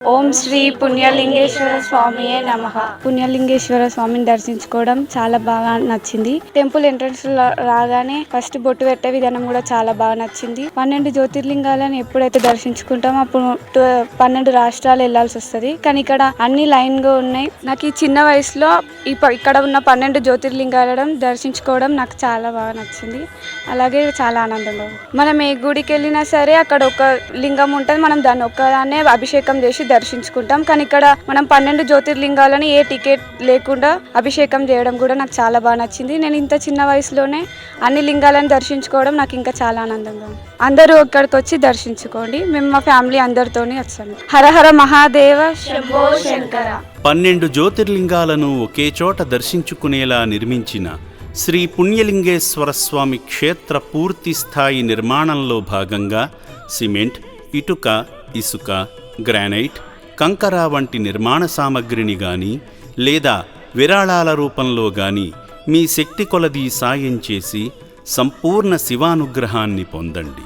ఓం శ్రీ పుణ్యలింగేశ్వర స్వామియే నమః. పుణ్యలింగేశ్వర స్వామిని దర్శించుకోవడం చాలా బాగా నచ్చింది. టెంపుల్ ఎంట్రన్స్ రాగానే ఫస్ట్ బొట్టు పెట్టే విధానం కూడా చాలా బాగా నచ్చింది. 12 జ్యోతిర్లింగాలను ఎప్పుడైతే దర్శించుకుంటామో అప్పుడు 12 రాష్ట్రాలు వెళ్లాల్సి వస్తుంది. కానీ ఇక్కడ అన్ని లైన్ గా ఉన్నాయి. నాకు ఈ చిన్న వయసులో ఇక్కడ ఉన్న 12 జ్యోతిర్లింగాలను దర్శించుకోవడం నాకు చాలా బాగా నచ్చింది. అలాగే చాలా ఆనందంగా ఉంది. మనం ఏ గుడికి వెళ్ళినా సరే అక్కడ ఒక లింగం ఉంటుంది. మనం దాన్ని ఒక్కదాన్నే అభిషేకం చేసి దర్శించుకుంటాం. కానీ ఇక్కడ మనం 12 జ్యోతిర్లింగాలని ఏ టికెట్ లేకుండా అభిషేకం చేయడం కూడా నాకు చాలా బాగా నచ్చింది. నేను ఇంత చిన్న వయసులోనే అన్ని లింగాలను దర్శించుకోవడం నాకు ఇంకా చాలా ఆనందంగా ఉంది. అందరూ ఇక్కడికి వచ్చి దర్శించుకోండి. మేము మా ఫ్యామిలీ అందరితోని వచ్చాము. హర హర మహాదేవ శంభో శంకర. 12 జ్యోతిర్లింగాలను ఒకే చోట దర్శించుకునేలా నిర్మించిన శ్రీ పుణ్యలింగేశ్వర స్వామి క్షేత్ర పూర్తి స్థాయి నిర్మాణంలో భాగంగా సిమెంట్, ఇటుక, ఇసుక, గ్రానైట్, కంకర వంటి నిర్మాణ సామగ్రిని గాని లేదా విరాళాల రూపంలో గాని మీ శక్తి కొలది సాయం చేసి సంపూర్ణ శివానుగ్రహాన్ని పొందండి.